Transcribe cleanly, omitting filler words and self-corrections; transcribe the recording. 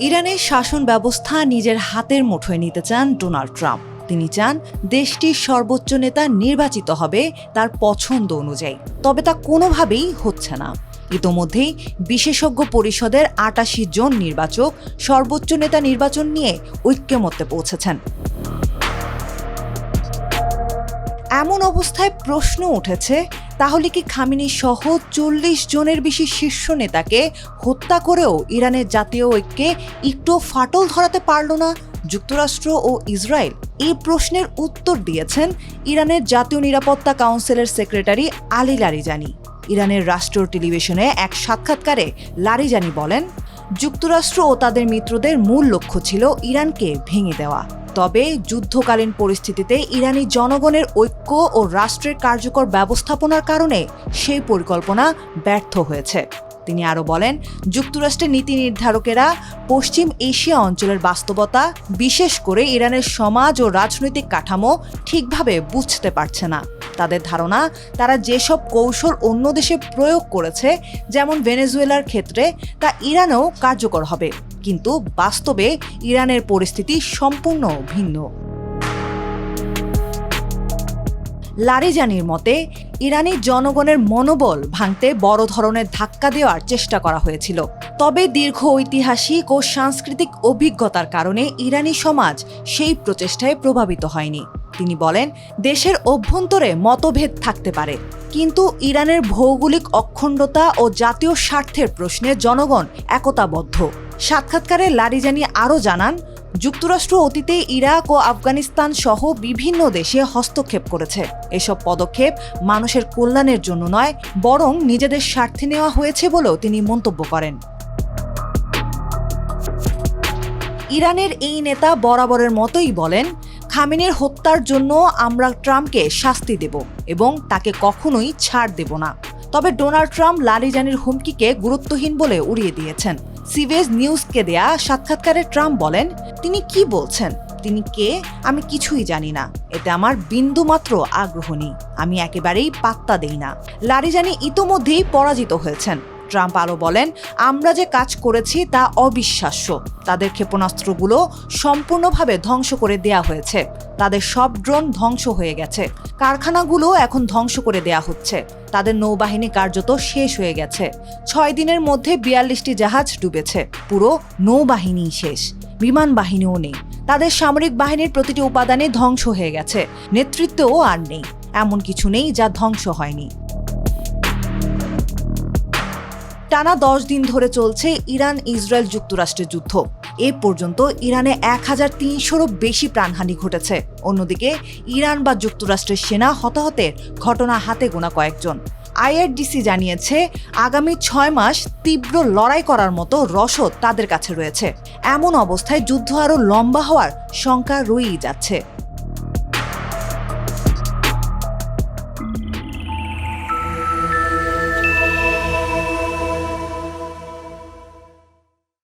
ইরানের শাসন ব্যবস্থা নিজের হাতের মুঠোয় নিতে চান ডোনাল্ড ট্রাম্প। তিনি চান দেশটির সর্বোচ্চ নেতা নির্বাচিত হবে তার পছন্দ অনুযায়ী, তবে তা কোনোভাবেই হচ্ছে না। ইতোমধ্যেই বিশেষজ্ঞ পরিষদের ৮৮ জন নির্বাচক সর্বোচ্চ নেতা নির্বাচন নিয়ে ঐক্যমত্যে পৌঁছেছেন। এমন অবস্থায় প্রশ্ন উঠেছে, তাহলে কি খামেনি সহ ৪০ জনের বেশি শীর্ষ নেতাকে হত্যা করেও ইরানের জাতীয় ঐক্যে একটু ফাটল ধরাতে পারল না যুক্তরাষ্ট্র ও ইসরায়েল? এই প্রশ্নের উত্তর দিয়েছেন ইরানের জাতীয় নিরাপত্তা কাউন্সিলের সেক্রেটারি আলী লারিজানি। ইরানের রাষ্ট্রীয় টেলিভিশনে এক সাক্ষাৎকারে লারিজানি বলেন, যুক্তরাষ্ট্র ও তাদের মিত্রদের মূল লক্ষ্য ছিল ইরানকে ভেঙে দেওয়া। তবে যুদ্ধকালীন পরিস্থিতিতে ইরানি জনগণের ঐক্য ও রাষ্ট্রের কার্যকর ব্যবস্থাপনার কারণে সেই পরিকল্পনা ব্যর্থ হয়েছে। তিনি আরও বলেন, যুক্তরাষ্ট্রের নীতি নির্ধারকেরা পশ্চিম এশিয়া অঞ্চলের বাস্তবতা, বিশেষ করে ইরানের সমাজ ও রাজনৈতিক কাঠামো ঠিকভাবে বুঝতে পারছে না। তাদের ধারণা, তারা যেসব কৌশল অন্য দেশে প্রয়োগ করেছে, যেমন ভেনেজুয়েলার ক্ষেত্রে, তা ইরানেও কার্যকর হবে। কিন্তু বাস্তবে ইরানের পরিস্থিতি সম্পূর্ণ ভিন্ন। লারিজানির মতে, ইরানি জনগণের মনোবল ভাঙতে বড় ধরনের ধাক্কা দেওয়ার চেষ্টা করা হয়েছিল। তবে দীর্ঘ ঐতিহাসিক ও সাংস্কৃতিক অভিজ্ঞতার কারণে ইরানি সমাজ সেই প্রচেষ্টায় প্রভাবিত হয়নি। তিনি বলেন, দেশের অভ্যন্তরে মতভেদ থাকতে পারে, কিন্তু ইরানের ভৌগোলিক অখণ্ডতা ও জাতীয় স্বার্থের প্রশ্নে জনগণ একতাবদ্ধ। সাক্ষাৎকারে লারিজানি আরও জানান, যুক্তরাষ্ট্র অতীতে ইরাক ও আফগানিস্তান সহ বিভিন্ন দেশে হস্তক্ষেপ করেছে। এসব পদক্ষেপ মানুষের কল্যাণের জন্য নয়, বরং নিজেদের স্বার্থে নেওয়া হয়েছে বলেও তিনি মন্তব্য করেন। ইরানের এই নেতা বরাবরের মতোই বলেন, খামেনির হত্যার জন্য আমরা ট্রাম্পকে শাস্তি দেব এবং তাকে কখনোই ছাড় দেব না। তবে ডোনাল্ড ট্রাম্প লারিজানির হুমকিকে গুরুত্বহীন বলে উড়িয়ে দিয়েছেন। সিবিএস নিউজকে দেয়া সাক্ষাৎকারে ট্রাম্প বলেন, তিনি কি বলছেন, তিনি কে, আমি কিছুই জানি না। এতে আমার বিন্দুমাত্র আগ্রহ নেই। আমি একেবারেই পাত্তা দেই না। লারিজানি ইতোমধ্যেই পরাজিত হয়েছেন। ট্রাম্প আরও বলেন, আমরা যে কাজ করেছি তা অবিশ্বাস্য। তাদের ক্ষেপণাস্ত্রগুলো সম্পূর্ণভাবে ধ্বংস করে দেয়া হয়েছে। তাদের সব ড্রোন ধ্বংস হয়ে গেছে। কারখানাগুলো এখন ধ্বংস করে দেয়া হচ্ছে। তাদের নৌবাহিনী কার্যত শেষ হয়ে গেছে। ৬ দিনের মধ্যে ৪২টি জাহাজ ডুবেছে। পুরো নৌবাহিনী শেষ, বিমান বাহিনীও নেই। তাদের সামরিক বাহিনীর প্রতিটি উপাদানে ধ্বংস হয়ে গেছে। নেতৃত্বও আর নেই। এমন কিছু নেই যা ধ্বংস হয়নি। টানা ১০ দিন ধরে চলছে ইরান ইসরায়েল যুক্তরাষ্ট্রের যুদ্ধ। এ পর্যন্ত ইরানে ১৩০০রও বেশি প্রাণহানি ঘটেছে। অন্যদিকে ইরান বা যুক্তরাষ্ট্রের সেনা হতাহতের ঘটনা হাতে গোনা কয়েকজন। আইআরডিসি জানিয়েছে, আগামী ৬ মাস তীব্র লড়াই করার মতো রসদ তাদের কাছে রয়েছে। এমন অবস্থায় যুদ্ধ আরও লম্বা হওয়ার শঙ্কা রয়েই যাচ্ছে।